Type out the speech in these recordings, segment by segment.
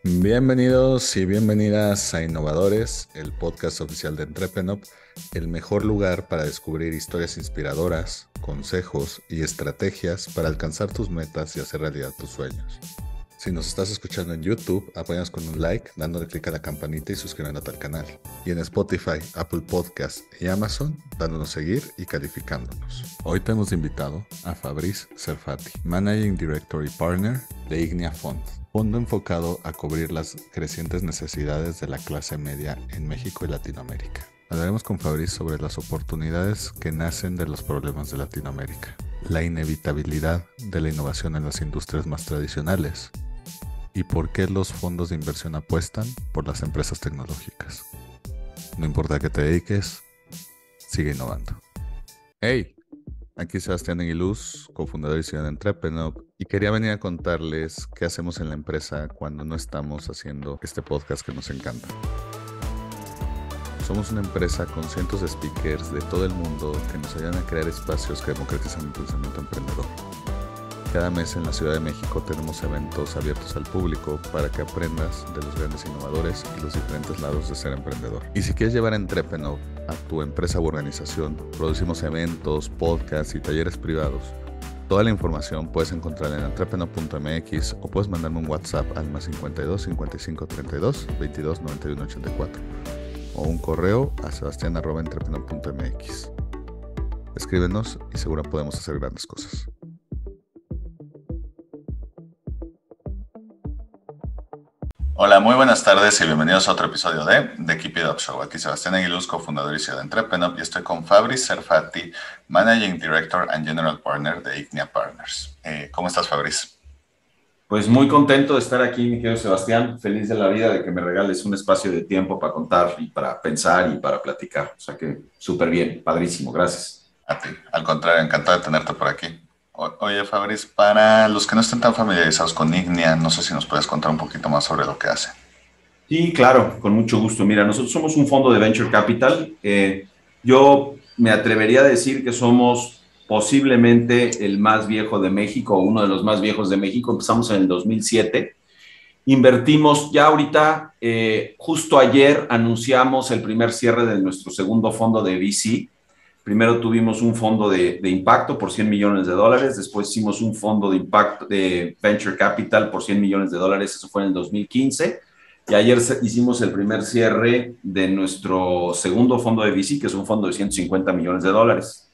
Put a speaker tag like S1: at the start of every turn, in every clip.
S1: Bienvenidos y bienvenidas a Innovadores, el podcast oficial de Entrepreneur, el mejor lugar para descubrir historias inspiradoras, consejos y estrategias para alcanzar tus metas y hacer realidad tus sueños. Si nos estás escuchando en YouTube, apóyanos con un like, dándole clic a la campanita y suscribiéndote al canal. Y en Spotify, Apple Podcasts y Amazon, dándonos seguir y calificándonos. Hoy te hemos invitado a Fabrice Serfati, Managing Director y Partner de Ignea Fund, fondo enfocado a cubrir las crecientes necesidades de la clase media en México y Latinoamérica. Hablaremos con Fabrice sobre las oportunidades que nacen de los problemas de Latinoamérica, la inevitabilidad de la innovación en las industrias más tradicionales y por qué los fondos de inversión apuestan por las empresas tecnológicas. No importa a qué te dediques, sigue innovando. ¡Hey! Aquí Sebastián Aguiluz, cofundador y CEO de Entrepreneur, y quería venir a contarles qué hacemos en la empresa cuando no estamos haciendo este podcast que nos encanta. Somos una empresa con cientos de speakers de todo el mundo que nos ayudan a crear espacios que democratizan el pensamiento emprendedor. Cada mes en la Ciudad de México tenemos eventos abiertos al público para que aprendas de los grandes innovadores y los diferentes lados de ser emprendedor. Y si quieres llevar Entrepreneur a tu empresa u organización, producimos eventos, podcasts y talleres privados. Toda la información puedes encontrarla en entrepreneur.mx o puedes mandarme un WhatsApp al más 52 55 32 22 91 84 o un correo a sebastian@entrepreneur.mx. Escríbenos y seguro podemos hacer grandes cosas. Hola, muy buenas tardes y bienvenidos a otro episodio de The Keep It Up Show. Aquí Sebastián Aguiluz, cofundador y CEO de Entrepreneur, y estoy con Fabrice Serfati, Managing Director and General Partner de Ignea Partners. ¿Cómo estás, Fabrice?
S2: Pues muy contento de estar aquí, mi querido Sebastián. Feliz de la vida de que me regales un espacio de tiempo para contar y para pensar y para platicar. O sea que súper bien, padrísimo, gracias.
S1: A ti, al contrario, encantado de tenerte por aquí. Oye, Fabrice, para los que no estén tan familiarizados con Ignea, no sé si nos puedes contar un poquito más sobre lo que hace.
S2: Sí, claro, con mucho gusto. Mira, nosotros somos un fondo de Venture Capital. Yo me atrevería a decir que somos posiblemente el más viejo de México, uno de los más viejos de México. Empezamos en el 2007. Invertimos ya ahorita, justo ayer anunciamos el primer cierre de nuestro segundo fondo de VC. Primero tuvimos un fondo de impacto por $100 millones, después hicimos un fondo de impacto de Venture Capital por $100 millones, eso fue en el 2015, y ayer hicimos el primer cierre de nuestro segundo fondo de VC, que es un fondo de $150 millones.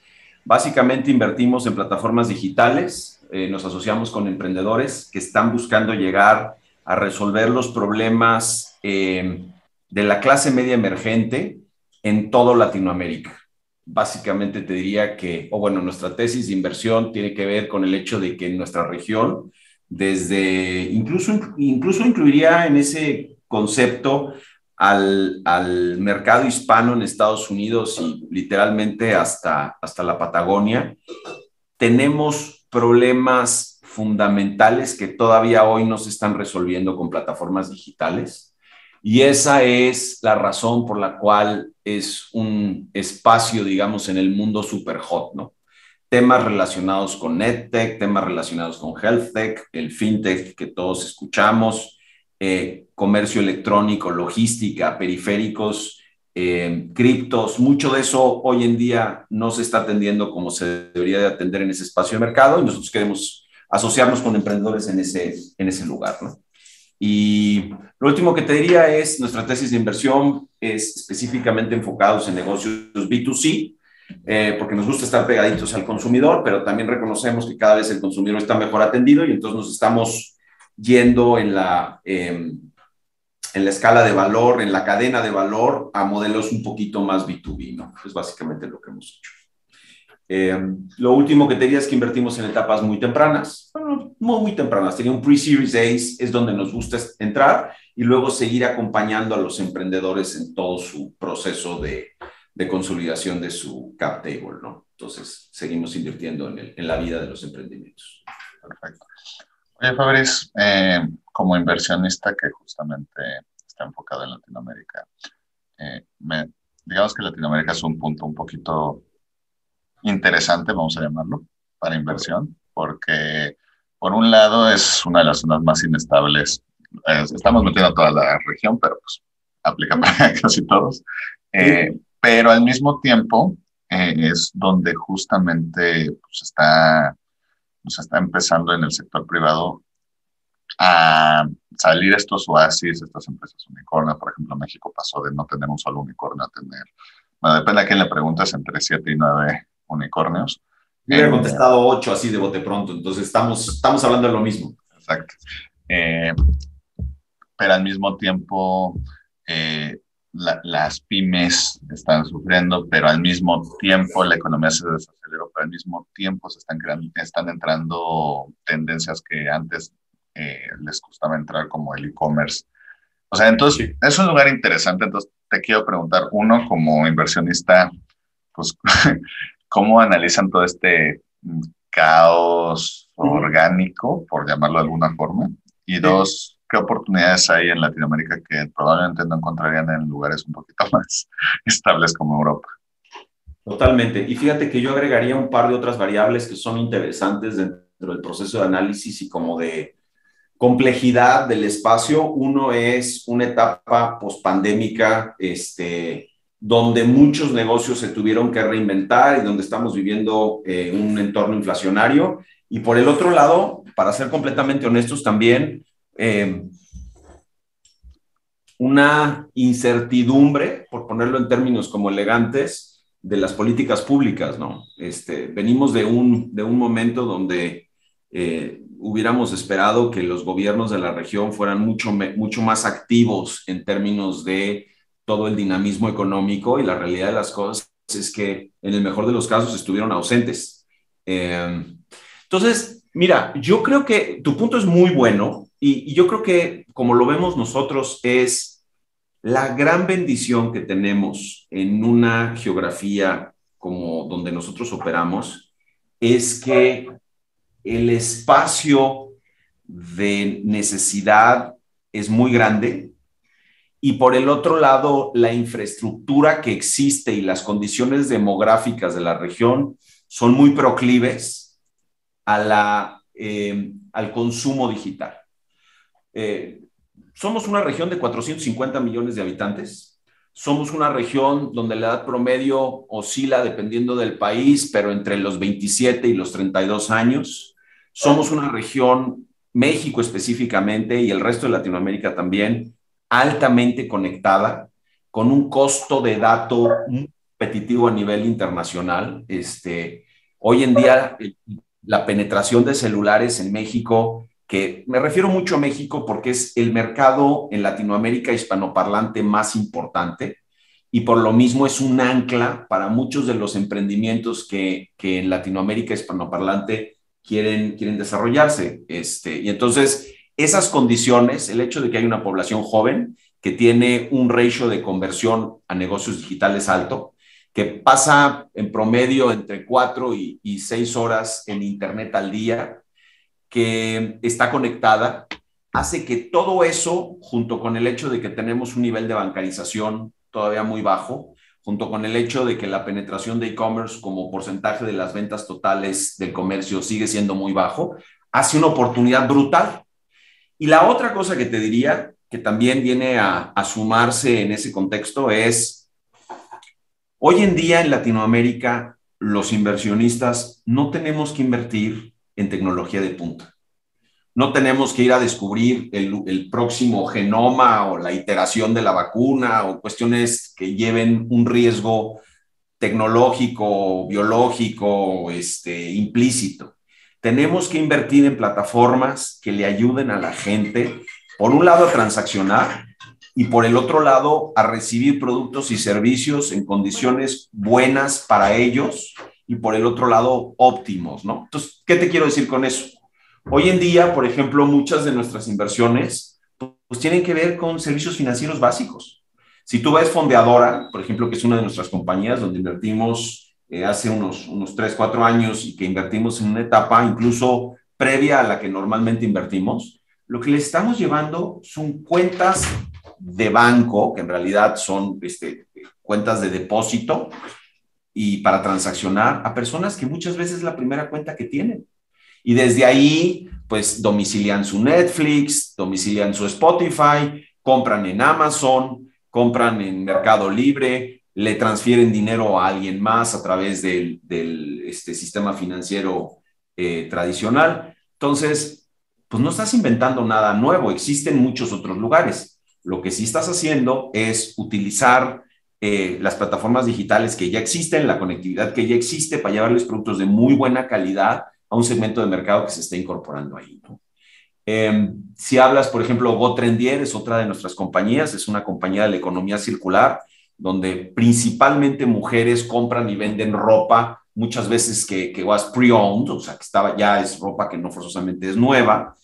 S2: Básicamente invertimos en plataformas digitales, nos asociamos con emprendedores que están buscando llegar a resolver los problemas de la clase media emergente en toda Latinoamérica. Básicamente te diría que, nuestra tesis de inversión tiene que ver con el hecho de que en nuestra región, incluso incluiría en ese concepto al mercado hispano en Estados Unidos y literalmente hasta la Patagonia, tenemos problemas fundamentales que todavía hoy no se están resolviendo con plataformas digitales. Y esa es la razón por la cual es un espacio, digamos, en el mundo super hot, ¿no? Temas relacionados con EdTech, temas relacionados con HealthTech, el FinTech que todos escuchamos, comercio electrónico, logística, periféricos, criptos. Mucho de eso hoy en día no se está atendiendo como se debería de atender en ese espacio de mercado y nosotros queremos asociarnos con emprendedores en ese lugar, ¿no? Y lo último que te diría es, nuestra tesis de inversión es específicamente enfocados en negocios B2C, porque nos gusta estar pegaditos al consumidor, pero también reconocemos que cada vez el consumidor está mejor atendido y entonces nos estamos yendo en la escala de valor, en la cadena de valor, a modelos un poquito más B2B, ¿no? Es básicamente lo que hemos hecho. Lo último que te diría es que invertimos en etapas muy tempranas, bueno, no muy tempranas, tenía un pre-series A, es donde nos gusta entrar y luego seguir acompañando a los emprendedores en todo su proceso de consolidación de su cap table, ¿no? Entonces, seguimos invirtiendo en la vida de los emprendimientos.
S1: Perfecto. Oye, Fabrice, como inversionista que justamente está enfocado en Latinoamérica, digamos que Latinoamérica es un punto un poquito interesante, vamos a llamarlo, para inversión, porque
S3: Por un lado, es una de las zonas más inestables. Estamos metiendo toda la región, pero pues aplica para casi todos.
S2: Sí.
S3: Pero al mismo tiempo es donde justamente pues está empezando en el sector privado a salir estos oasis, estas empresas unicornios. Por ejemplo, México pasó de no tener un solo unicornio a tener, bueno, depende a quién le preguntes, entre 7 y 9 unicornios.
S2: Yo hubiera contestado 8 así de bote pronto, entonces estamos hablando de lo mismo.
S3: Exacto. Eh, pero al mismo tiempo las pymes están sufriendo, pero al mismo tiempo la economía se desaceleró, pero al mismo tiempo están entrando tendencias que antes les costaba entrar, como el e-commerce. O sea, entonces
S2: Sí.
S3: es un lugar interesante. Entonces te quiero preguntar, uno, como inversionista, pues, ¿cómo analizan todo este caos orgánico, por llamarlo de alguna forma? Y
S2: Sí.
S3: dos, ¿qué oportunidades hay en Latinoamérica que probablemente no encontrarían en lugares un poquito más estables como Europa?
S2: Totalmente. Y fíjate que yo agregaría un par de otras variables que son interesantes dentro del proceso de análisis y como de complejidad del espacio. Uno es una etapa pospandémica, donde muchos negocios se tuvieron que reinventar y donde estamos viviendo un entorno inflacionario. Y por el otro lado, para ser completamente honestos también, eh, una incertidumbre, por ponerlo en términos como elegantes, de las políticas públicas, ¿no? Venimos de un momento donde hubiéramos esperado que los gobiernos de la región fueran mucho más activos en términos de todo el dinamismo económico, y la realidad de las cosas es que en el mejor de los casos estuvieron ausentes. Entonces, mira, yo creo que tu punto es muy bueno, y yo creo que como lo vemos nosotros es la gran bendición que tenemos en una geografía como donde nosotros operamos, es que el espacio de necesidad es muy grande, y por el otro lado, la infraestructura que existe y las condiciones demográficas de la región son muy proclives al consumo digital. Eh, Somos una región de 450 millones de habitantes. Somos una región donde la edad promedio oscila dependiendo del país, pero entre los 27 y los 32 años. Somos una región, México específicamente y el resto de Latinoamérica también, altamente conectada, con un costo de dato muy competitivo a nivel internacional. Hoy en día, la penetración de celulares en México, que me refiero mucho a México porque es el mercado en Latinoamérica hispanoparlante más importante, y por lo mismo es un ancla para muchos de los emprendimientos que en Latinoamérica hispanoparlante quieren desarrollarse. Y entonces, esas condiciones, el hecho de que hay una población joven que tiene un ratio de conversión a negocios digitales alto, que pasa en promedio entre 4 y 6 horas en Internet al día, que está conectada, hace que todo eso, junto con el hecho de que tenemos un nivel de bancarización todavía muy bajo, junto con el hecho de que la penetración de e-commerce como porcentaje de las ventas totales del comercio sigue siendo muy bajo, hace una oportunidad brutal. Y la otra cosa que te diría, que también viene a sumarse en ese contexto, es hoy en día en Latinoamérica los inversionistas no tenemos que invertir en tecnología de punta. No tenemos que ir a descubrir el próximo genoma o la iteración de la vacuna o cuestiones que lleven un riesgo tecnológico, biológico, implícito. Tenemos que invertir en plataformas que le ayuden a la gente, por un lado, a transaccionar y por el otro lado, a recibir productos y servicios en condiciones buenas para ellos y por el otro lado, óptimos, ¿no? Entonces, ¿qué te quiero decir con eso? Hoy en día, por ejemplo, muchas de nuestras inversiones pues tienen que ver con servicios financieros básicos. Si tú ves Fondeadora, por ejemplo, que es una de nuestras compañías donde invertimos hace unos 3, 4 años y que invertimos en una etapa incluso previa a la que normalmente invertimos, lo que le estamos llevando son cuentas de banco, que en realidad son cuentas de depósito y para transaccionar a personas que muchas veces es la primera cuenta que tienen. Y desde ahí, pues domicilian su Netflix, domicilian su Spotify, compran en Amazon, compran en Mercado Libre, le transfieren dinero a alguien más a través del sistema financiero tradicional. Entonces, pues no estás inventando nada nuevo, existen muchos otros lugares. Lo que sí estás haciendo es utilizar las plataformas digitales que ya existen, la conectividad que ya existe para llevarles productos de muy buena calidad a un segmento de mercado que se está incorporando ahí, ¿no? Si hablas, por ejemplo, GoTrendier es otra de nuestras compañías, es una compañía de la economía circular, donde principalmente mujeres compran y venden ropa, muchas veces que was pre-owned, o sea, que estaba, ya es ropa que no forzosamente es nueva,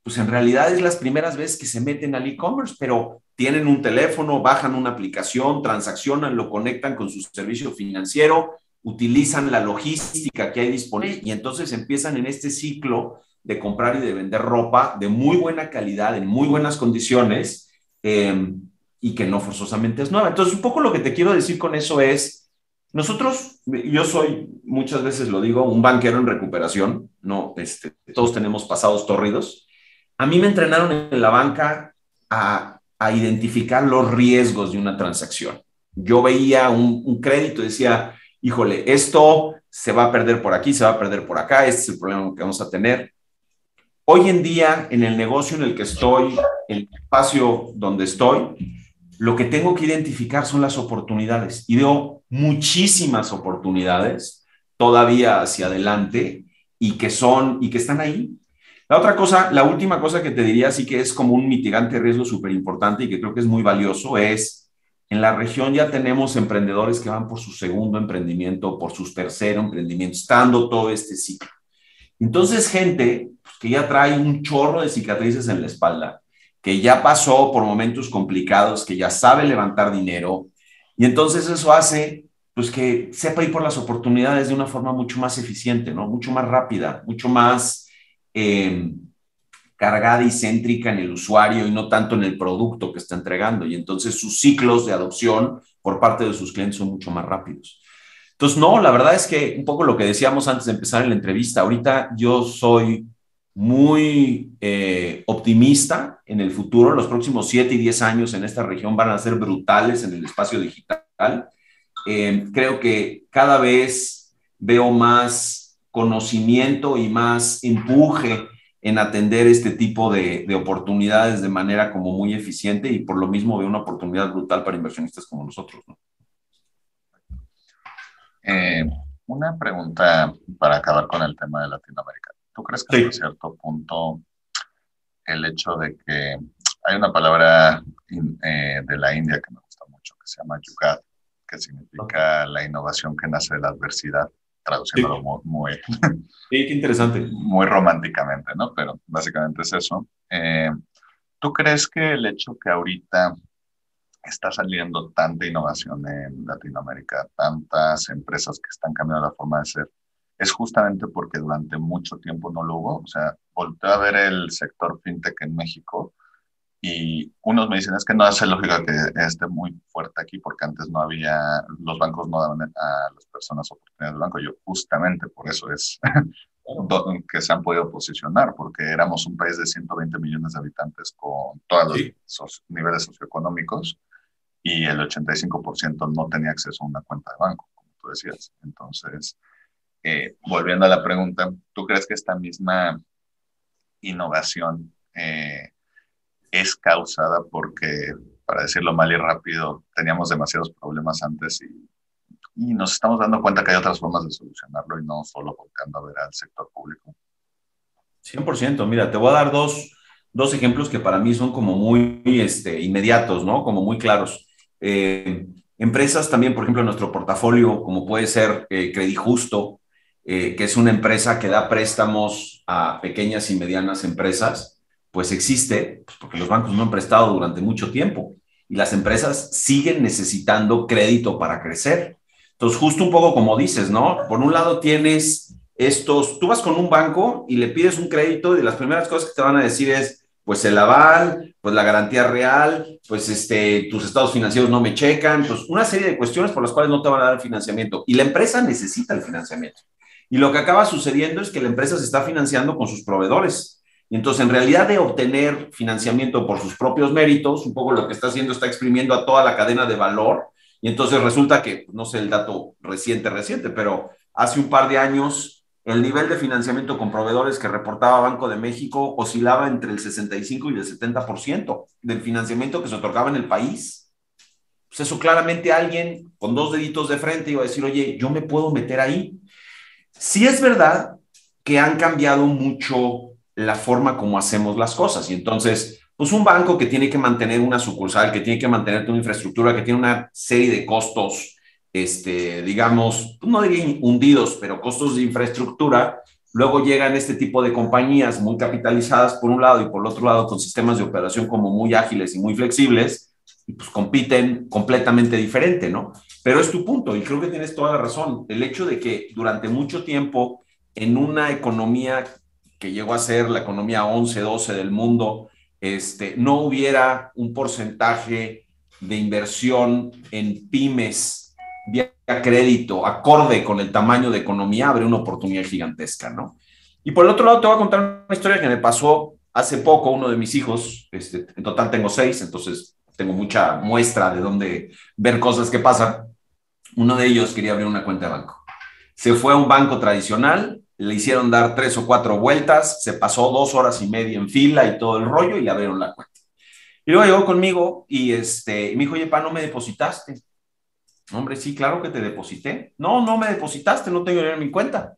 S2: pues en realidad es las primeras veces que se meten al e-commerce, pero tienen un teléfono, bajan una aplicación, transaccionan, lo conectan con su servicio financiero, utilizan la logística que hay disponible y entonces empiezan en este ciclo de comprar y de vender ropa de muy buena calidad, en muy buenas condiciones, y que no forzosamente es nueva. Entonces, un poco lo que te quiero decir con eso es, nosotros, yo soy, muchas veces lo digo, un banquero en recuperación, ¿no? Todos tenemos pasados torridos. A mí me entrenaron en la banca a identificar los riesgos de una transacción. Yo veía un crédito y decía, híjole, esto se va a perder por aquí, se va a perder por acá, este es el problema que vamos a tener. Hoy en día, en el negocio en el que estoy, en el espacio donde estoy, lo que tengo que identificar son las oportunidades. Y veo muchísimas oportunidades todavía hacia adelante y que están ahí. La otra cosa, la última cosa que te diría, sí que es como un mitigante de riesgo súper importante y que creo que es muy valioso, es en la región ya tenemos emprendedores que van por su segundo emprendimiento, por su tercer emprendimiento, estando todo este ciclo. Entonces, gente pues, que ya trae un chorro de cicatrices en la espalda, que ya pasó por momentos complicados, que ya sabe levantar dinero, y entonces eso hace pues que sepa ir por las oportunidades de una forma mucho más eficiente, ¿no? Mucho más rápida, mucho más eh, cargada y céntrica en el usuario y no tanto en el producto que está entregando. Y entonces sus ciclos de adopción por parte de sus clientes son mucho más rápidos. Entonces, no, la verdad es que un poco lo que decíamos antes de empezar en la entrevista, ahorita yo soy muy optimista en el futuro. Los próximos 7 y 10 años en esta región van a ser brutales en el espacio digital. Creo que cada vez veo más conocimiento y más empuje en atender este tipo de oportunidades de manera como muy eficiente y por lo mismo veo una oportunidad brutal para inversionistas como nosotros, ¿no?
S3: Una pregunta para acabar con el tema de Latinoamérica. ¿Tú crees que hasta cierto punto el hecho de que hay una palabra de la India que me gusta mucho, que se llama Yugat, que significa la innovación que nace de la adversidad, traduciéndolo muy
S2: sí, qué interesante.
S3: Muy románticamente, ¿no? Pero básicamente es eso. ¿Tú crees que el hecho que ahorita está saliendo tanta innovación en Latinoamérica, tantas empresas que están cambiando la forma de ser, es justamente porque durante mucho tiempo no lo hubo? O sea, volteo a ver el sector fintech en México y unos me dicen, es que no hace lógica que esté muy fuerte aquí porque antes no había, los bancos no daban a las personas oportunidades de banco. Yo justamente por eso es que se han podido posicionar, porque éramos un país de 120 millones de habitantes con todos los niveles socioeconómicos y el 85% no tenía acceso a una cuenta de banco, como tú decías. Entonces, volviendo a la pregunta, ¿tú crees que esta misma innovación es causada porque, para decirlo mal y rápido, teníamos demasiados problemas antes y nos estamos dando cuenta que hay otras formas de solucionarlo y no solo volcando a ver al sector público?
S2: 100%. Mira, te voy a dar dos ejemplos que para mí son como muy inmediatos, ¿no? Como muy claros. Empresas también, por ejemplo, en nuestro portafolio, como puede ser Credijusto, que es una empresa que da préstamos a pequeñas y medianas empresas, pues existe, pues porque los bancos no han prestado durante mucho tiempo y las empresas siguen necesitando crédito para crecer. Entonces, justo un poco como dices, ¿no? Por un lado tienes tú vas con un banco y le pides un crédito y las primeras cosas que te van a decir es, pues el aval, pues la garantía real, pues tus estados financieros no me checan, pues una serie de cuestiones por las cuales no te van a dar el financiamiento y la empresa necesita el financiamiento. Y lo que acaba sucediendo es que la empresa se está financiando con sus proveedores. Y entonces, en realidad, de obtener financiamiento por sus propios méritos, un poco lo que está haciendo, está exprimiendo a toda la cadena de valor. Y entonces resulta que, no sé el dato reciente, pero hace un par de años, el nivel de financiamiento con proveedores que reportaba Banco de México oscilaba entre el 65 y el 70% del financiamiento que se otorgaba en el país. Pues eso claramente alguien con dos deditos de frente iba a decir, oye, yo me puedo meter ahí. Sí es verdad que han cambiado mucho la forma como hacemos las cosas y entonces, pues un banco que tiene que mantener una sucursal, que tiene que mantener una infraestructura, que tiene una serie de costos, digamos, no diría hundidos, pero costos de infraestructura, luego llegan este tipo de compañías muy capitalizadas por un lado y por el otro lado con sistemas de operación como muy ágiles y muy flexibles y pues compiten completamente diferente, ¿no? Pero es tu punto y creo que tienes toda la razón. El hecho de que durante mucho tiempo en una economía que llegó a ser la economía 11, 12 del mundo, no hubiera un porcentaje de inversión en pymes vía crédito acorde con el tamaño de economía, habría una oportunidad gigantesca, ¿no? Y por el otro lado te voy a contar una historia que me pasó hace poco, uno de mis hijos, en total tengo 6, entonces tengo mucha muestra de dónde ver cosas que pasan. Uno de ellos quería abrir una cuenta de banco. Se fue a un banco tradicional, le hicieron dar 3 o 4 vueltas, se pasó 2 horas y media en fila y todo el rollo y le abrieron la cuenta. Y luego llegó conmigo y me dijo, oye, pa, ¿no me depositaste? Hombre, sí, claro que te deposité. No, no me depositaste, no tengo dinero en mi cuenta.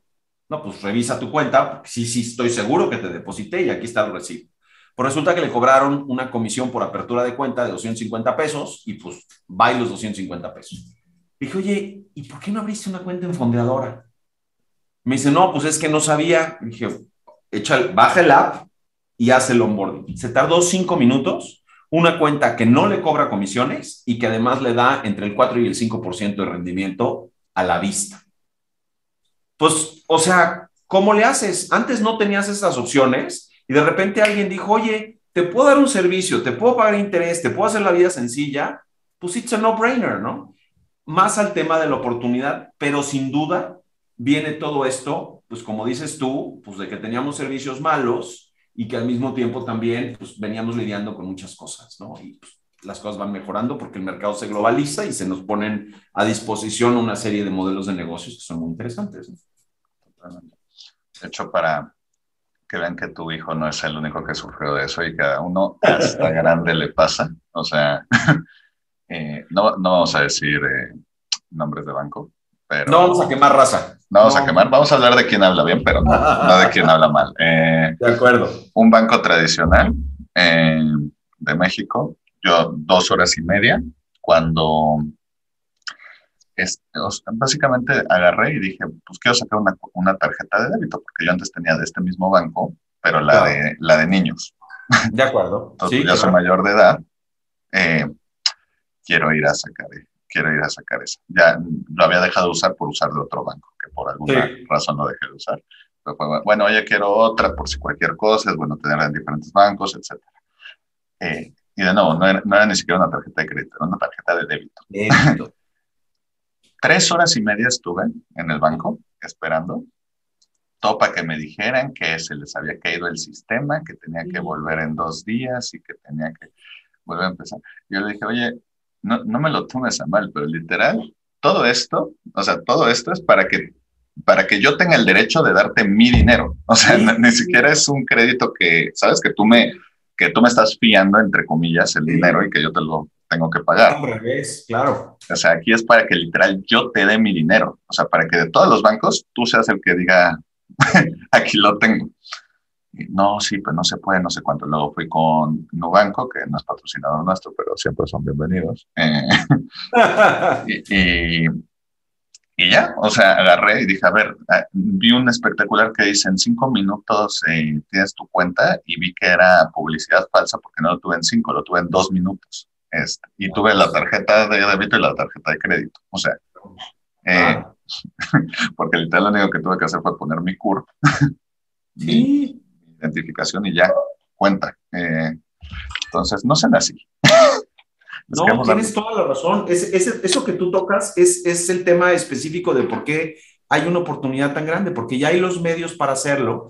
S2: No, pues revisa tu cuenta, porque sí, sí, estoy seguro que te deposité y aquí está el recibo. Pues resulta que le cobraron una comisión por apertura de cuenta de 250 pesos y pues va y los 250 pesos. Dije, oye, ¿y por qué no abriste una cuenta en Fondeadora? Me dice, no, pues es que no sabía. Dije, baja el app y haz el onboarding. Se tardó 5 minutos, una cuenta que no le cobra comisiones y que además le da entre el 4 y el 5% de rendimiento a la vista. Pues, o sea, ¿cómo le haces? Antes no tenías esas opciones y de repente alguien dijo, oye, te puedo dar un servicio, te puedo pagar interés, te puedo hacer la vida sencilla. Pues it's a no-brainer, ¿no? Más al tema de la oportunidad, pero sin duda viene todo esto, pues como dices tú, pues de que teníamos servicios malos y que al mismo tiempo también pues veníamos lidiando con muchas cosas, ¿no? Y pues, las cosas van mejorando porque el mercado se globaliza y se nos ponen a disposición una serie de modelos de negocios que son muy interesantes, ¿no?
S3: De hecho, para que vean que tu hijo no es el único que sufrió de eso y que a uno hasta grande le pasa, o sea, no vamos a decir nombres de banco, pero...
S2: No vamos a quemar raza.
S3: No vamos a quemar, vamos a hablar de quién habla bien, pero no de quién habla mal.
S2: De acuerdo.
S3: Un banco tradicional de México, yo 2 horas y media, cuando básicamente agarré y dije, pues quiero sacar una tarjeta de débito, porque yo antes tenía de este mismo banco, pero la de niños.
S2: De acuerdo.
S3: Entonces, sí, ya soy mayor de edad, quiero ir a sacar esa. Ya lo había dejado de usar por usar de otro banco, que por alguna razón no dejé de usar. Pero fue, bueno, ya quiero otra por si cualquier cosa, es bueno tenerla en diferentes bancos, etc. Y de nuevo, no era ni siquiera una tarjeta de crédito, era una tarjeta de débito. 3 horas y media estuve en el banco esperando, todo para que me dijeran que se les había caído el sistema, que tenía que volver en 2 días y que tenía que volver a empezar. Yo le dije, oye, no me lo tomes a mal, pero literal, todo esto es para que yo tenga el derecho de darte mi dinero. O sea, ni siquiera es un crédito que, ¿sabes? Que tú me estás fiando, entre comillas, el dinero y que yo te lo tengo que pagar.
S2: Al revés, claro.
S3: O sea, aquí es para que literal yo te dé mi dinero. O sea, para que de todos los bancos tú seas el que diga, aquí lo tengo. Y no, sí, pues no se puede, no sé cuánto. Luego fui con Nubanco, que no es patrocinador nuestro, pero siempre son bienvenidos. Y ya, o sea, agarré y dije, a ver, vi un espectacular que dice, en 5 minutos tienes tu cuenta, y vi que era publicidad falsa porque no lo tuve en 5, lo tuve en 2 minutos. Y tuve la tarjeta de débito y la tarjeta de crédito. O sea, porque literal lo único que tuve que hacer fue poner mi CURP, mi identificación y ya, cuenta. Entonces, no sean así.
S2: No, tienes toda la razón. Eso que tú tocas es el tema específico de por qué hay una oportunidad tan grande, porque ya hay los medios para hacerlo.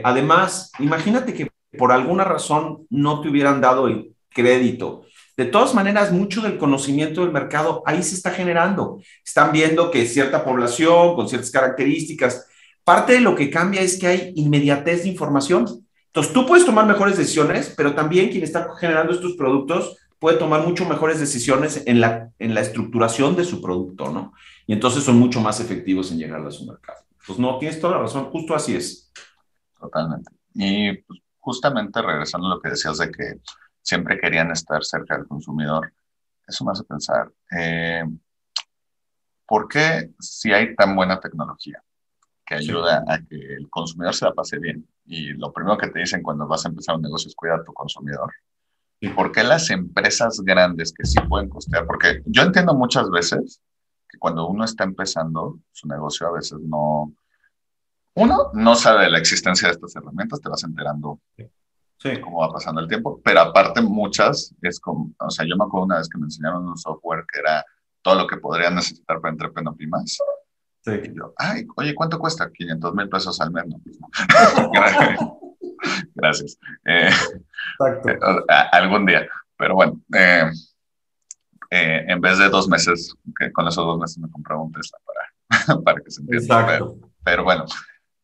S2: Además, imagínate que por alguna razón no te hubieran dado el crédito. De todas maneras, mucho del conocimiento del mercado ahí se está generando. Están viendo que cierta población con ciertas características, parte de lo que cambia es que hay inmediatez de información. Entonces, tú puedes tomar mejores decisiones, pero también quien está generando estos productos puede tomar mucho mejores decisiones en la estructuración de su producto, ¿no? Y entonces son mucho más efectivos en llegar a su mercado. Pues no, tienes toda la razón, justo así es.
S3: Totalmente. Y pues, justamente regresando a lo que decías de que siempre querían estar cerca del consumidor, eso me hace pensar, ¿por qué si hay tan buena tecnología que ayuda a que el consumidor se la pase bien? Y lo primero que te dicen cuando vas a empezar un negocio es cuida a tu consumidor. ¿Y por qué las empresas grandes que sí pueden costear? Porque yo entiendo muchas veces que cuando uno está empezando su negocio, a veces no, uno no sabe de la existencia de estas herramientas, te vas enterando
S2: Sí.
S3: cómo va pasando el tiempo, pero aparte muchas es como, o sea, yo me acuerdo una vez que me enseñaron un software que era todo lo que podría necesitar para Entrepreneur y más.
S2: Sí.
S3: Y yo, ay, oye, ¿cuánto cuesta? 500,000 pesos al mes. No, pues no. Gracias.
S2: Exacto.
S3: Algún día. Pero bueno, en vez de 2 meses, que con esos 2 meses me compraba un Tesla para que se entienda.
S2: Exacto.
S3: Pero bueno,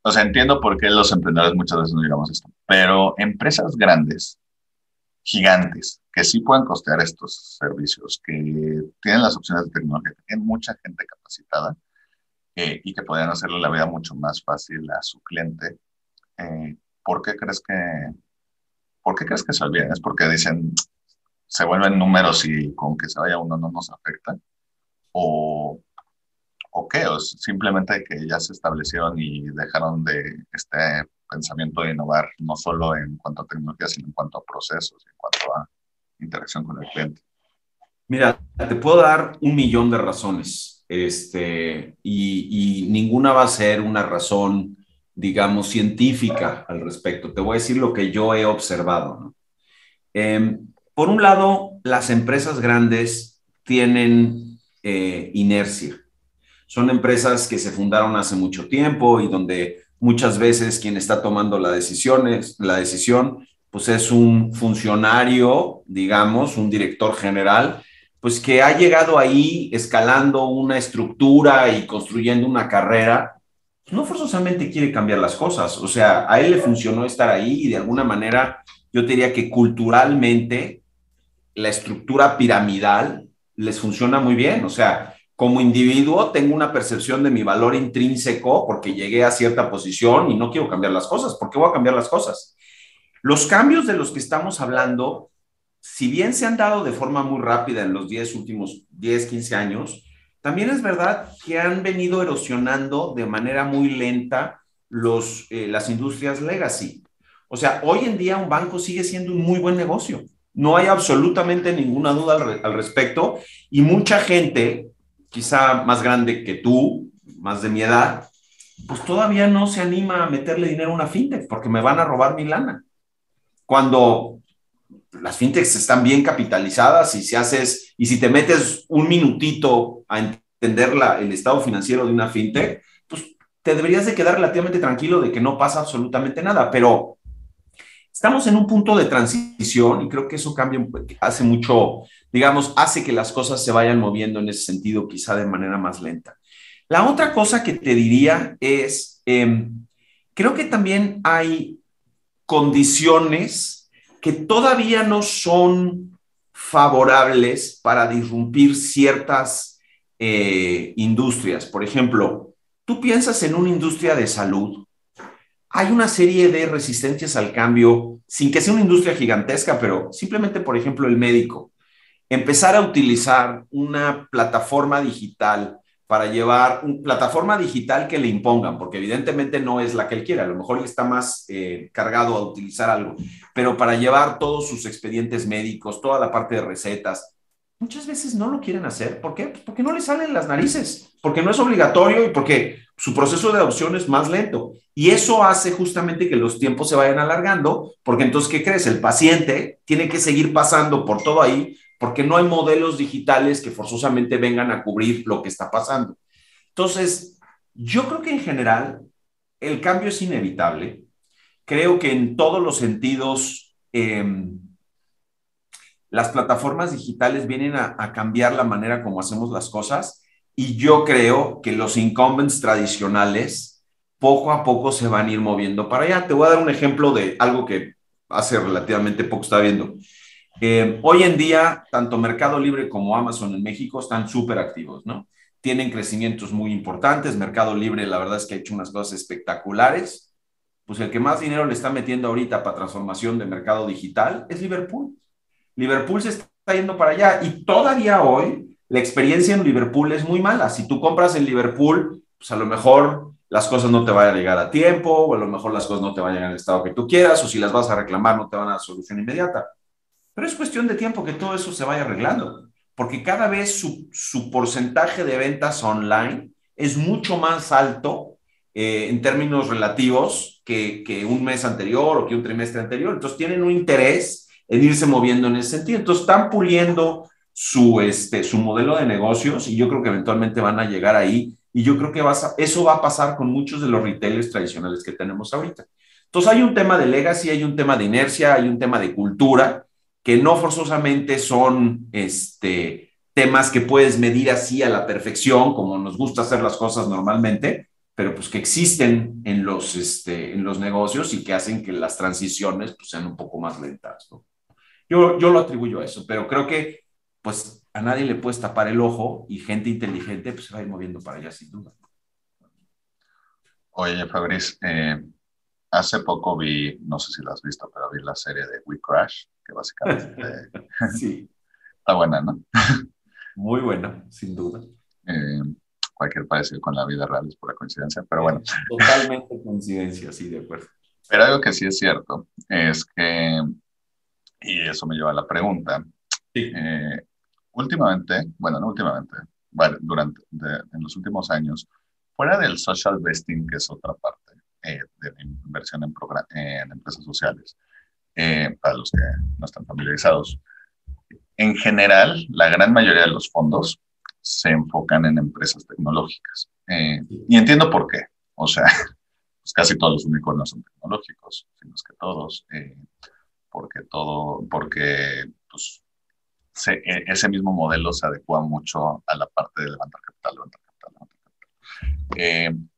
S3: o sea, entiendo por qué los emprendedores muchas veces no digamos esto. Pero empresas grandes, gigantes, que sí pueden costear estos servicios, que tienen las opciones de tecnología, que tienen mucha gente capacitada y que podrían hacerle la vida mucho más fácil a su cliente. Eh, ¿por qué crees por qué crees que se olvidan? ¿Es porque dicen, se vuelven números y con que se vaya uno no nos afecta? ¿O, o qué? ¿O simplemente que ya se establecieron y dejaron de este pensamiento de innovar, no solo en cuanto a tecnología, sino en cuanto a procesos, en cuanto a interacción con el cliente?
S2: Mira, te puedo dar un millón de razones, y ninguna va a ser una razón, digamos, científica al respecto. Te voy a decir lo que yo he observado, ¿no? Por un lado, las empresas grandes tienen inercia. Son empresas que se fundaron hace mucho tiempo y donde muchas veces quien está tomando la decisión, pues es un funcionario, digamos, un director general, pues que ha llegado ahí escalando una estructura y construyendo una carrera. No forzosamente quiere cambiar las cosas. O sea, a él le funcionó estar ahí y de alguna manera yo te diría que culturalmente la estructura piramidal les funciona muy bien. O sea, como individuo tengo una percepción de mi valor intrínseco porque llegué a cierta posición y no quiero cambiar las cosas. ¿Por qué voy a cambiar las cosas? Los cambios de los que estamos hablando, si bien se han dado de forma muy rápida en los últimos 10, 15 años, también es verdad que han venido erosionando de manera muy lenta las industrias legacy. O sea, hoy en día un banco sigue siendo un muy buen negocio. No hay absolutamente ninguna duda al respecto y mucha gente, quizá más grande que tú, más de mi edad, pues todavía no se anima a meterle dinero a una fintech porque me van a robar mi lana. Cuando las fintechs están bien capitalizadas y si te metes un minutito a entender el estado financiero de una fintech, pues te deberías de quedar relativamente tranquilo de que no pasa absolutamente nada, pero estamos en un punto de transición y creo que eso cambia, hace mucho, digamos, hace que las cosas se vayan moviendo en ese sentido, quizá de manera más lenta. La otra cosa que te diría es, creo que también hay condiciones que todavía no son favorables para disrumpir ciertas industrias. Por ejemplo, tú piensas en una industria de salud, hay una serie de resistencias al cambio, sin que sea una industria gigantesca, pero simplemente, por ejemplo, el médico. Empezar a utilizar una plataforma digital para llevar una plataforma digital que le impongan, porque evidentemente no es la que él quiere, a lo mejor él está más cargado a utilizar algo, pero para llevar todos sus expedientes médicos, toda la parte de recetas, muchas veces no lo quieren hacer. ¿Por qué? Pues porque no les salen las narices, porque no es obligatorio y porque su proceso de adopción es más lento. Y eso hace justamente que los tiempos se vayan alargando, porque entonces, ¿qué crees? El paciente tiene que seguir pasando por todo ahí, porque no hay modelos digitales que forzosamente vengan a cubrir lo que está pasando. Entonces, Yo creo que en general el cambio es inevitable. Creo que en todos los sentidos las plataformas digitales vienen a cambiar la manera como hacemos las cosas y yo creo que los incumbents tradicionales poco a poco se van a ir moviendo para allá. Te voy a dar un ejemplo de algo que hace relativamente poco estaba viendo. Hoy en día, tanto Mercado Libre como Amazon en México están súper activos, ¿no? Tienen crecimientos muy importantes. Mercado Libre, la verdad es que ha hecho unas cosas espectaculares. Pues el que más dinero le está metiendo ahorita para transformación de mercado digital es Liverpool. Liverpool se está yendo para allá y todavía hoy la experiencia en Liverpool es muy mala. Si tú compras en Liverpool, pues a lo mejor las cosas no te van a llegar a tiempo o a lo mejor las cosas no te van a llegar en el estado que tú quieras o si las vas a reclamar no te van a dar solución inmediata. Pero es cuestión de tiempo que todo eso se vaya arreglando, porque cada vez su porcentaje de ventas online es mucho más alto en términos relativos que un mes anterior o que un trimestre anterior. Entonces tienen un interés en irse moviendo en ese sentido. Entonces están puliendo su modelo de negocios y yo creo que eventualmente van a llegar ahí y yo creo que eso va a pasar con muchos de los retailers tradicionales que tenemos ahorita. Entonces hay un tema de legacy, hay un tema de inercia, hay un tema de cultura que no forzosamente son temas que puedes medir así a la perfección, como nos gusta hacer las cosas normalmente, pero pues que existen en los negocios y que hacen que las transiciones pues, sean un poco más lentas, ¿no? Yo lo atribuyo a eso, pero creo que pues a nadie le puedes tapar el ojo y gente inteligente pues se va a ir moviendo para allá sin duda.
S3: Oye, Fabriz, hace poco vi, no sé si la has visto, pero vi la serie de We Crash, que básicamente
S2: Sí,
S3: está buena, ¿no?
S2: muy buena, sin duda.
S3: Eh, Cualquier parecido con la vida real es pura coincidencia, pero bueno.
S2: Totalmente coincidencia, sí, de acuerdo.
S3: Pero algo que sí es cierto es que, y eso me lleva a la pregunta,
S2: Sí.
S3: últimamente, bueno, no últimamente, en los últimos años, fuera del social vesting, que es otra parte de la inversión en empresas sociales, para los que no están familiarizados, en general, la gran mayoría de los fondos se enfocan en empresas tecnológicas. Y entiendo por qué. O sea, pues casi todos los unicornios son tecnológicos, si no es que todos, porque pues, ese mismo modelo se adecua mucho a la parte de levantar capital, levantar capital, levantar capital.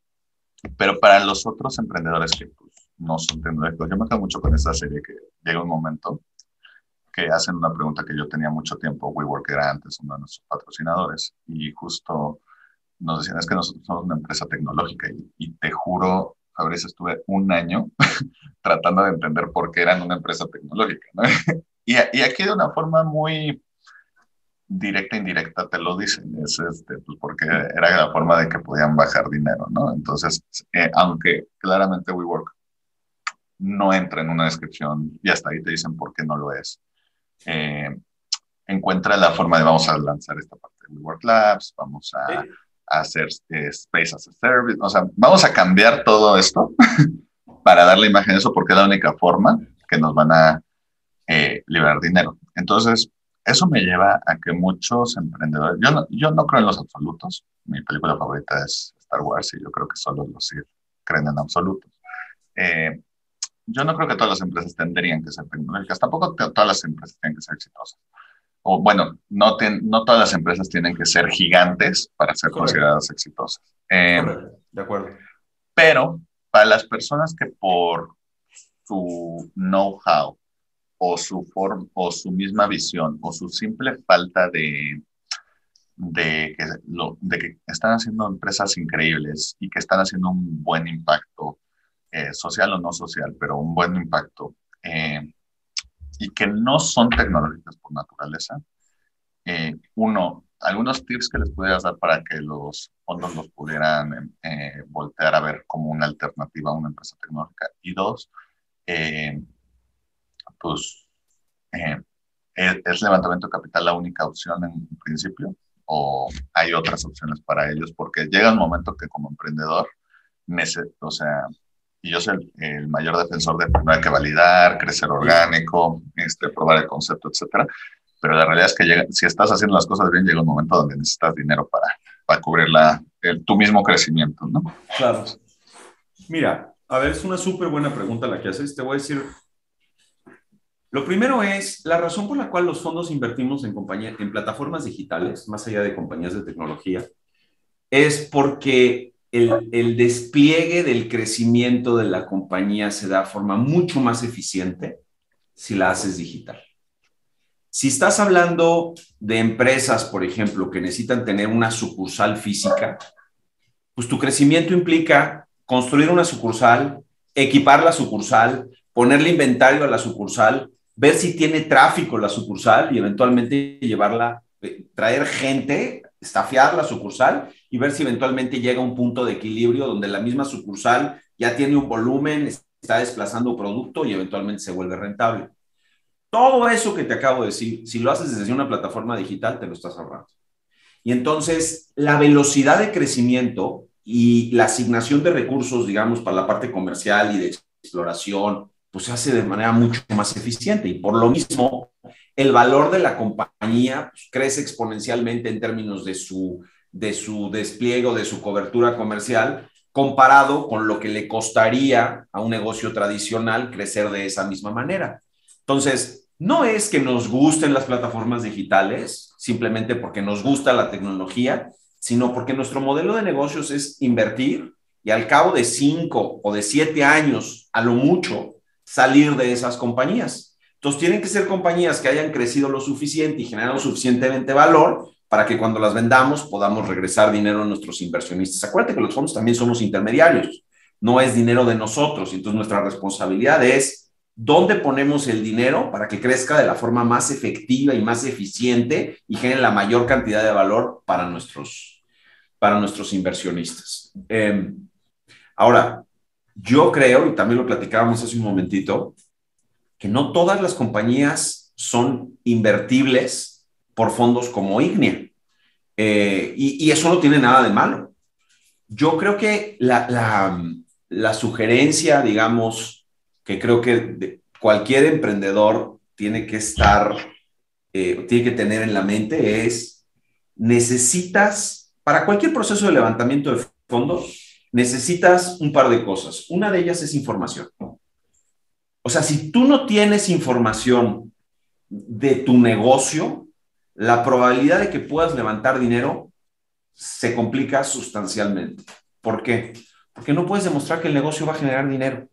S3: Pero para los otros emprendedores que pues, no son tecnológicos, yo me quedo mucho con esta serie que llega un momento que hacen una pregunta que yo tenía mucho tiempo. WeWork era antes uno de nuestros patrocinadores y justo nos decían, es que nosotros somos una empresa tecnológica y te juro, Fabriz, estuve un año tratando de entender por qué eran una empresa tecnológica, ¿no? Y aquí de una forma muy directa e indirecta te lo dicen, pues porque era la forma de que podían bajar dinero, ¿no? Entonces, aunque claramente WeWork no entra en una descripción y hasta ahí te dicen por qué no lo es, encuentra la forma de vamos a lanzar esta parte de WeWork Labs, vamos a hacer Space as a Service, o sea, vamos a cambiar todo esto para darle imagen a eso porque es la única forma que nos van a liberar dinero. Entonces, eso me lleva a que muchos emprendedores, yo no creo en los absolutos, mi película favorita es Star Wars y yo creo que solo los Sith creen en absolutos. Yo no creo que todas las empresas tendrían que ser tecnológicas, tampoco todas las empresas tienen que ser exitosas. O bueno, no todas las empresas tienen que ser gigantes para ser consideradas exitosas.
S2: Correcto, de acuerdo.
S3: Pero para las personas que por su know-how o su misma visión o su simple falta de que están haciendo empresas increíbles y que están haciendo un buen impacto, social o no social, pero un buen impacto, y que no son tecnológicas por naturaleza, algunos tips que les pudieras dar para que los fondos los pudieran voltear a ver como una alternativa a una empresa tecnológica. Y dos, pues, ¿es levantamiento de capital la única opción en principio? ¿O hay otras opciones para ellos? Porque llega un momento que como emprendedor, o sea, y yo soy el mayor defensor de primero hay que validar, crecer orgánico, probar el concepto, etcétera. Pero la realidad es que si estás haciendo las cosas bien, llega un momento donde necesitas dinero para cubrir tu mismo crecimiento, ¿no?
S2: Claro. Mira, a ver, es una súper buena pregunta la que haces. Te voy a decir, lo primero es la razón por la cual los fondos invertimos en plataformas digitales, más allá de compañías de tecnología, es porque el despliegue del crecimiento de la compañía se da de forma mucho más eficiente si la haces digital. Si estás hablando de empresas, por ejemplo, que necesitan tener una sucursal física, pues tu crecimiento implica construir una sucursal, equipar la sucursal, ponerle inventario a la sucursal, ver si tiene tráfico la sucursal y eventualmente llevarla, traer gente, estafiar la sucursal y ver si eventualmente llega a un punto de equilibrio donde la misma sucursal ya tiene un volumen, está desplazando producto y eventualmente se vuelve rentable. Todo eso que te acabo de decir, si lo haces desde una plataforma digital, te lo estás ahorrando. Y entonces, la velocidad de crecimiento y la asignación de recursos, digamos, para la parte comercial y de exploración, pues se hace de manera mucho más eficiente. Y por lo mismo, el valor de la compañía pues, crece exponencialmente en términos de su despliegue, de su cobertura comercial, comparado con lo que le costaría a un negocio tradicional crecer de esa misma manera. Entonces, no es que nos gusten las plataformas digitales, simplemente porque nos gusta la tecnología, sino porque nuestro modelo de negocios es invertir y al cabo de 5 o de 7 años, a lo mucho, salir de esas compañías. Entonces, tienen que ser compañías que hayan crecido lo suficiente y generado suficientemente valor para que cuando las vendamos podamos regresar dinero a nuestros inversionistas. Acuérdate que los fondos también somos intermediarios, no es dinero de nosotros, entonces nuestra responsabilidad es dónde ponemos el dinero para que crezca de la forma más efectiva y más eficiente y genere la mayor cantidad de valor para nuestros inversionistas. Ahora, yo creo, y también lo platicábamos hace un momentito, que no todas las compañías son invertibles por fondos como Ignea. Y eso no tiene nada de malo. Yo creo que la sugerencia, digamos, que creo que cualquier emprendedor tiene que tiene que tener en la mente es, para cualquier proceso de levantamiento de fondos, necesitas un par de cosas. Una de ellas es información. O sea, si tú no tienes información de tu negocio, la probabilidad de que puedas levantar dinero se complica sustancialmente. ¿Por qué? Porque no puedes demostrar que el negocio va a generar dinero.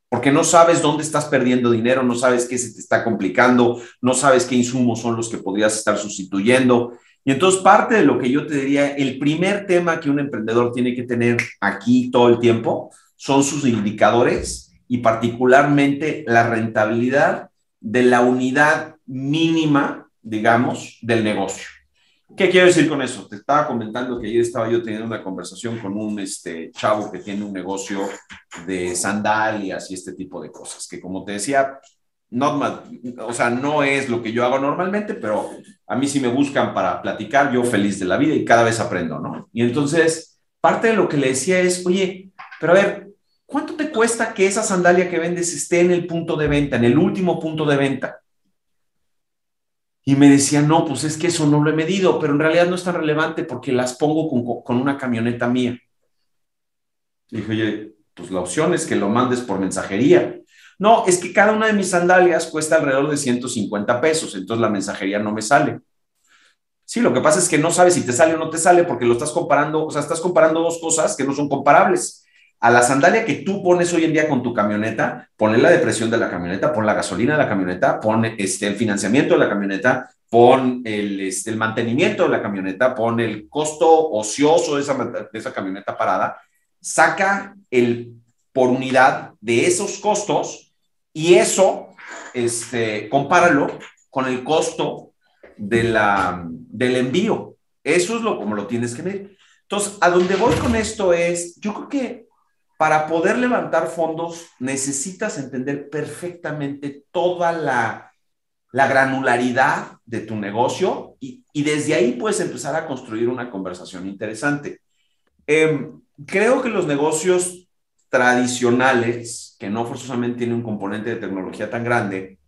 S2: Porque no sabes dónde estás perdiendo dinero, no sabes qué se te está complicando, no sabes qué insumos son los que podrías estar sustituyendo. Y entonces parte de lo que yo te diría, el primer tema que un emprendedor tiene que tener aquí todo el tiempo son sus indicadores y particularmente la rentabilidad de la unidad mínima, digamos, del negocio. ¿Qué quiero decir con eso? Te estaba comentando que ayer estaba yo teniendo una conversación con un chavo que tiene un negocio de sandalias y este tipo de cosas, que como te decía, o sea, no es lo que yo hago normalmente, pero a mí sí me buscan para platicar, yo feliz de la vida y cada vez aprendo, ¿no? Y entonces, parte de lo que le decía es, oye, pero a ver, ¿cuánto te cuesta que esa sandalia que vendes esté en el punto de venta, en el último punto de venta? Y me decía, no, pues es que eso no lo he medido, pero en realidad no es tan relevante porque las pongo con una camioneta mía. Le dije, oye, pues la opción es que lo mandes por mensajería. No, es que cada una de mis sandalias cuesta alrededor de 150 pesos, entonces la mensajería no me sale. Sí, lo que pasa es que no sabes si te sale o no te sale porque lo estás comparando, o sea, estás comparando dos cosas que no son comparables. A la sandalia que tú pones hoy en día con tu camioneta, ponle la depresión de la camioneta, pon la gasolina de la camioneta, pon el financiamiento de la camioneta, pon el mantenimiento de la camioneta, pon el costo ocioso de esa camioneta parada, saca por unidad de esos costos y eso, compáralo con el costo del envío. Eso es como lo tienes que medir. Entonces, a donde voy con esto es, yo creo que para poder levantar fondos necesitas entender perfectamente toda la granularidad de tu negocio y desde ahí puedes empezar a construir una conversación interesante. Creo que los negocios tradicionales, que no forzosamente tienen un componente de tecnología tan grande,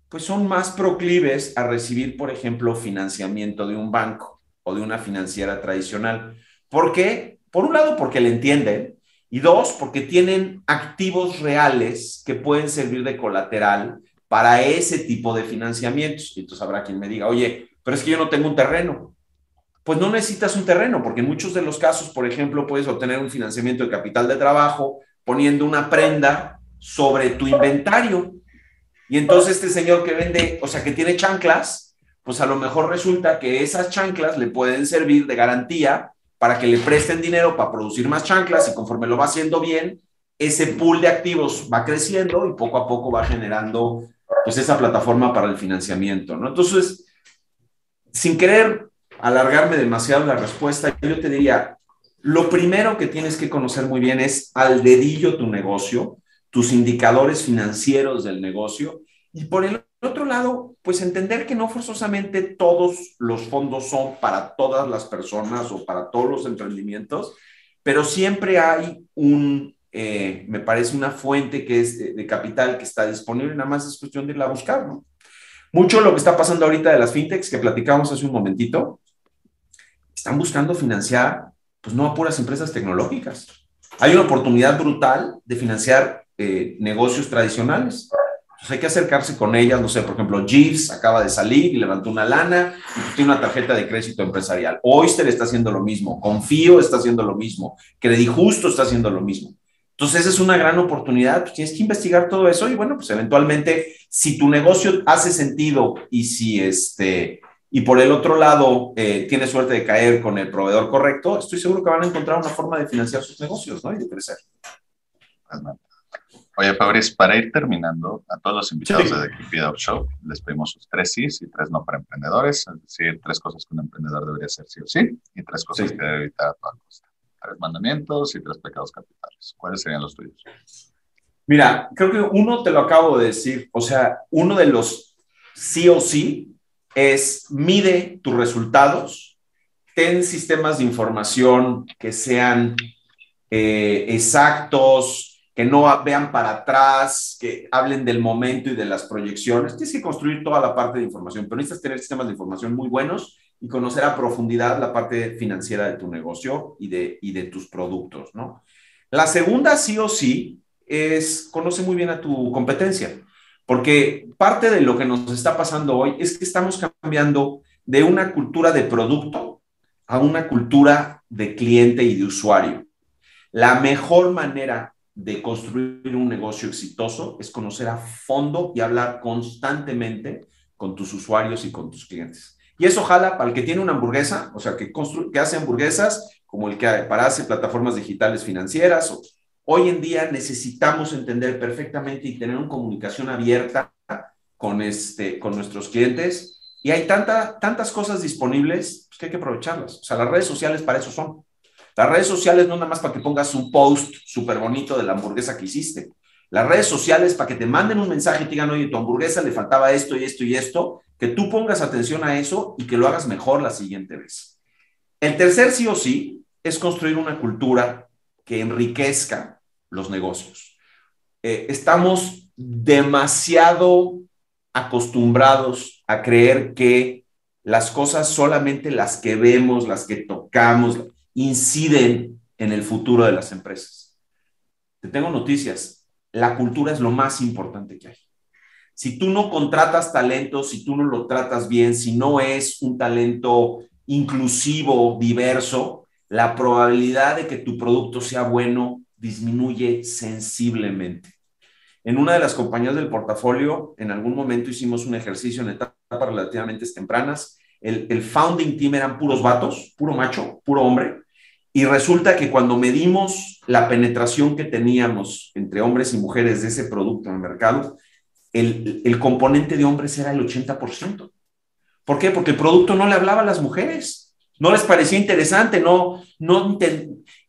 S2: pues son más proclives a recibir, por ejemplo, financiamiento de un banco. o de una financiera tradicional. ¿Por qué? Por un lado, porque le entienden, y dos, porque tienen activos reales que pueden servir de colateral para ese tipo de financiamientos. Y entonces habrá quien me diga, oye, pero es que yo no tengo un terreno. Pues no necesitas un terreno, porque en muchos de los casos, por ejemplo, puedes obtener un financiamiento de capital de trabajo poniendo una prenda sobre tu inventario. Y entonces este señor que vende, o sea, que tiene chanclas, pues a lo mejor resulta que esas chanclas le pueden servir de garantía para que le presten dinero para producir más chanclas, y conforme lo va haciendo bien, ese pool de activos va creciendo y poco a poco va generando pues esa plataforma para el financiamiento, ¿no? Entonces, sin querer alargarme demasiado la respuesta, yo te diría, lo primero que tienes que conocer muy bien es al dedillo tu negocio, tus indicadores financieros del negocio, y por el otro lado, pues entender que no forzosamente todos los fondos son para todas las personas o para todos los emprendimientos, pero siempre hay me parece una fuente que es de capital que está disponible, nada más es cuestión de irla a buscar, ¿no? Mucho lo que está pasando ahorita de las fintechs que platicamos hace un momentito, están buscando financiar, pues no a puras empresas tecnológicas. Hay una oportunidad brutal de financiar negocios tradicionales. Entonces hay que acercarse con ellas, no sé, por ejemplo, Jeeves acaba de salir y levantó una lana y pues tiene una tarjeta de crédito empresarial. Oyster está haciendo lo mismo, Confío está haciendo lo mismo, Credijusto está haciendo lo mismo. Entonces esa es una gran oportunidad, pues tienes que investigar todo eso y bueno, pues eventualmente si tu negocio hace sentido y si y por el otro lado tienes suerte de caer con el proveedor correcto, estoy seguro que van a encontrar una forma de financiar sus negocios, ¿no? Y de crecer.
S3: Oye, Fabriz, para ir terminando, a todos los invitados de The Keep It Up Show les pedimos sus 3 sís y 3 no para emprendedores, es decir, 3 cosas que un emprendedor debería hacer sí o sí y 3 cosas que debe evitar a toda costa. 3 mandamientos y 3 pecados capitales. ¿Cuáles serían los tuyos?
S2: Mira, creo que uno te lo acabo de decir, o sea, uno de los sí o sí es mide tus resultados, ten sistemas de información que sean exactos, que no vean para atrás, que hablen del momento y de las proyecciones. Tienes que construir toda la parte de información, pero necesitas tener sistemas de información muy buenos y conocer a profundidad la parte financiera de tu negocio y de tus productos, ¿no? La segunda, sí o sí, es conoce muy bien a tu competencia, porque parte de lo que nos está pasando hoy es que estamos cambiando de una cultura de producto a una cultura de cliente y de usuario. La mejor manera de construir un negocio exitoso es conocer a fondo y hablar constantemente con tus usuarios y con tus clientes. Y eso jala para el que tiene una hamburguesa, o sea, que hace hamburguesas, como el que hace plataformas digitales financieras. Hoy en día necesitamos entender perfectamente y tener una comunicación abierta con nuestros clientes. Y hay tantas cosas disponibles pues, que hay que aprovecharlas. O sea, las redes sociales para eso son. Las redes sociales no nada más para que pongas un post súper bonito de la hamburguesa que hiciste. Las redes sociales para que te manden un mensaje y te digan, oye, tu hamburguesa le faltaba esto y esto y esto, que tú pongas atención a eso y que lo hagas mejor la siguiente vez. El tercer sí o sí es construir una cultura que enriquezca los negocios. Estamos demasiado acostumbrados a creer que las cosas solamente las que vemos, las que tocamos, inciden en el futuro de las empresas. Te tengo noticias. La cultura es lo más importante que hay. Si tú no contratas talento, si tú no lo tratas bien, si no es un talento inclusivo, diverso, la probabilidad de que tu producto sea bueno disminuye sensiblemente. En una de las compañías del portafolio, en algún momento hicimos un ejercicio en etapas relativamente tempranas. El founding team eran puros vatos, puro macho, puro hombre. Y resulta que cuando medimos la penetración que teníamos entre hombres y mujeres de ese producto en el mercado, el componente de hombres era el 80%. ¿Por qué? Porque el producto no le hablaba a las mujeres, no les parecía interesante,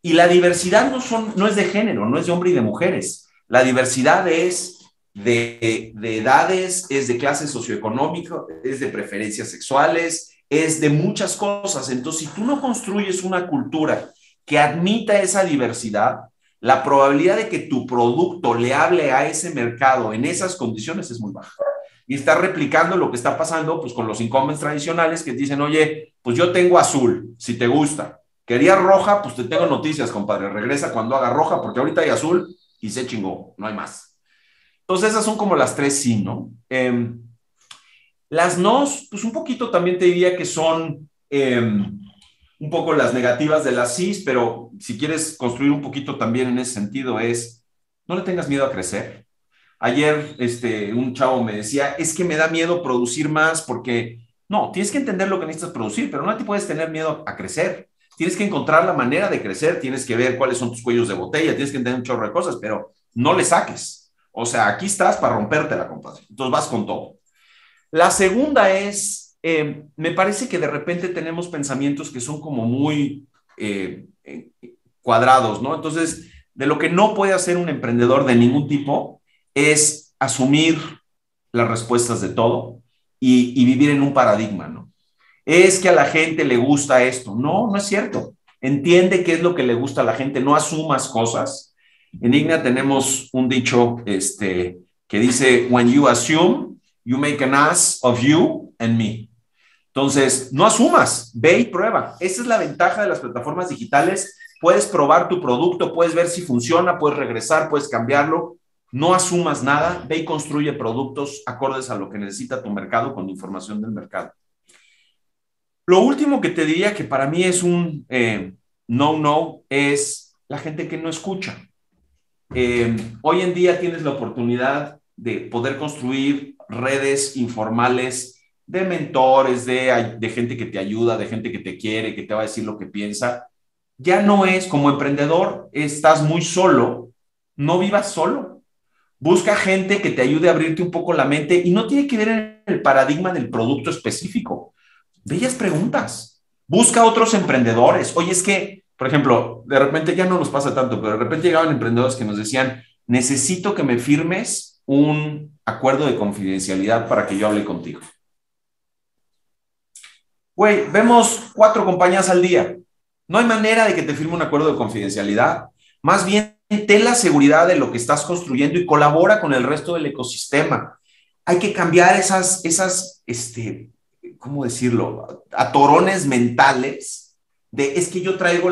S2: y la diversidad no es de género, no es de hombre y de mujeres. La diversidad es de edades, es de clase socioeconómica, es de preferencias sexuales, es de muchas cosas. Entonces, si tú no construyes una cultura que admita esa diversidad, la probabilidad de que tu producto le hable a ese mercado en esas condiciones es muy baja. y estás replicando lo que está pasando pues, con los incumbents tradicionales que dicen, oye, pues yo tengo azul, si te gusta. ¿Querías roja? Pues te tengo noticias, compadre. Regresa cuando haga roja, porque ahorita hay azul y se chingó, no hay más. Entonces esas son como las tres sí, ¿no? Las nos, pues un poquito también te diría que son un poco las negativas de las sí, pero si quieres construir un poquito también en ese sentido es, no le tengas miedo a crecer. Ayer un chavo me decía, es que me da miedo producir más porque, no, tienes que entender lo que necesitas producir, pero no te puedes tener miedo a crecer. Tienes que encontrar la manera de crecer, tienes que ver cuáles son tus cuellos de botella, tienes que entender un chorro de cosas, pero no le saques. O sea, aquí estás para rompértela, compadre. Entonces vas con todo. La segunda es, me parece que de repente tenemos pensamientos que son como muy cuadrados, ¿no? Entonces, de lo que no puede hacer un emprendedor de ningún tipo es asumir las respuestas de todo y vivir en un paradigma, ¿no? Es que a la gente le gusta esto. No, no es cierto. Entiende qué es lo que le gusta a la gente, no asumas cosas. En Ignia tenemos un dicho que dice, when you assume, you make an ass of you and me. Entonces, no asumas, ve y prueba. Esa es la ventaja de las plataformas digitales. Puedes probar tu producto, puedes ver si funciona, puedes regresar, puedes cambiarlo. No asumas nada, ve y construye productos acordes a lo que necesita tu mercado con información del mercado. Lo último que te diría que para mí es un no es la gente que no escucha. Hoy en día tienes la oportunidad de poder construir redes informales de mentores, de gente que te ayuda, de gente que te quiere, que te va a decir lo que piensa. Ya no es como emprendedor, estás muy solo, no vivas solo. Busca gente que te ayude a abrirte un poco la mente y no tiene que ver en el paradigma del producto específico. Bellas preguntas. Busca otros emprendedores. Oye, es que, por ejemplo, de repente ya no nos pasa tanto, pero de repente llegaban emprendedores que nos decían, necesito que me firmes un acuerdo de confidencialidad para que yo hable contigo. Güey, vemos 4 compañías al día. No hay manera de que te firme un acuerdo de confidencialidad. Más bien, ten la seguridad de lo que estás construyendo y colabora con el resto del ecosistema. Hay que cambiar ¿cómo decirlo? Atorones mentales de, es que yo traigo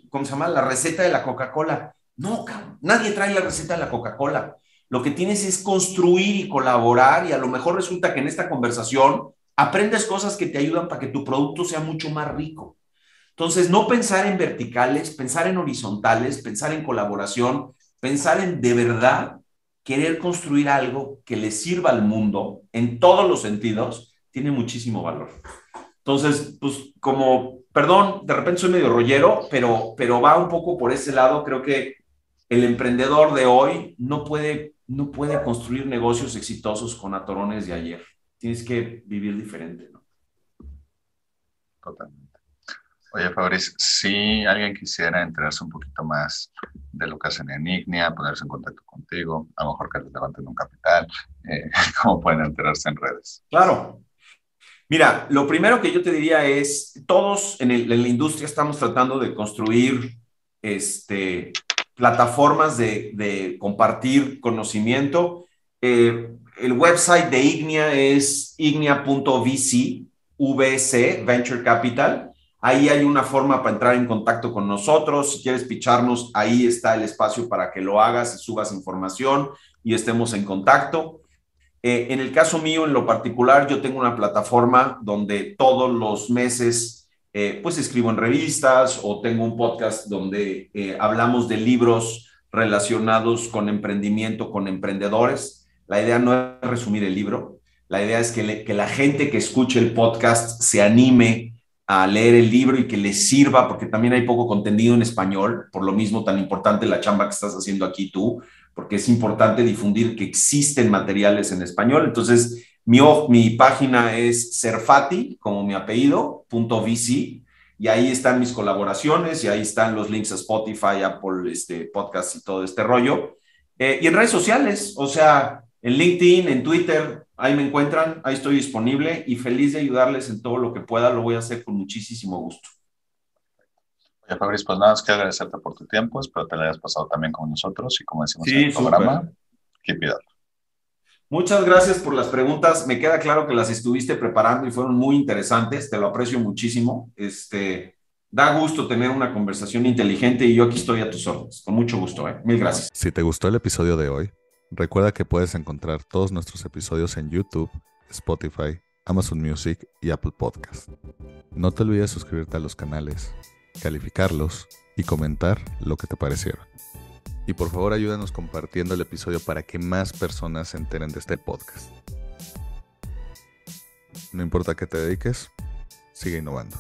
S2: ¿cómo se llama? La receta de la Coca-Cola. No, cabrón, nadie trae la receta de la Coca-Cola. Lo que tienes es construir y colaborar y a lo mejor resulta que en esta conversación aprendes cosas que te ayudan para que tu producto sea mucho más rico. Entonces, no pensar en verticales, pensar en horizontales, pensar en colaboración, pensar en de verdad querer construir algo que le sirva al mundo en todos los sentidos, tiene muchísimo valor. Entonces, pues perdón, de repente soy medio rollero, pero va un poco por ese lado. Creo que el emprendedor de hoy no puede construir negocios exitosos con atorones de ayer. Tienes que vivir diferente, ¿no?
S3: Totalmente. Oye, Fabriz, si alguien quisiera enterarse un poquito más de lo que hacen en Ignia, ponerse en contacto contigo, a lo mejor que les levanten un capital, ¿cómo pueden enterarse en redes?
S2: Claro. Mira, lo primero que yo te diría es, todos en la industria estamos tratando de construir plataformas de compartir conocimiento. El website de Ignia es ignia.vc, VC, Venture Capital. Ahí hay una forma para entrar en contacto con nosotros. Si quieres picharnos, ahí está el espacio para que lo hagas y subas información y estemos en contacto. En el caso mío, en lo particular, yo tengo una plataforma donde todos los meses pues escribo en revistas o tengo un podcast donde hablamos de libros relacionados con emprendimiento, con emprendedores. La idea no es resumir el libro, la idea es que la gente que escuche el podcast se anime a leer el libro y que les sirva, porque también hay poco contenido en español, por lo mismo tan importante la chamba que estás haciendo aquí tú, porque es importante difundir que existen materiales en español. Entonces, mi página es Serfati, como mi apellido, .vc, y ahí están mis colaboraciones, y ahí están los links a Spotify, Apple, podcast y todo este rollo. Y en redes sociales, o sea, en LinkedIn, en Twitter, ahí me encuentran, ahí estoy disponible y feliz de ayudarles en todo lo que pueda, lo voy a hacer con muchísimo gusto.
S3: Oye, Fabriz, pues nada, más quiero agradecerte por tu tiempo, espero te lo hayas pasado también con nosotros y como decimos en
S2: Sí,
S3: el programa,
S2: súper.
S3: keep it up.
S2: Muchas gracias por las preguntas. Me queda claro que las estuviste preparando y fueron muy interesantes. Te lo aprecio muchísimo. Da gusto tener una conversación inteligente y yo aquí estoy a tus órdenes. Con mucho gusto, ¿eh? Mil gracias.
S1: Si te gustó el episodio de hoy, recuerda que puedes encontrar todos nuestros episodios en YouTube, Spotify, Amazon Music y Apple Podcast. No te olvides suscribirte a los canales, calificarlos y comentar lo que te parecieron. Y por favor ayúdanos compartiendo el episodio para que más personas se enteren de este podcast. No importa a qué te dediques, sigue innovando.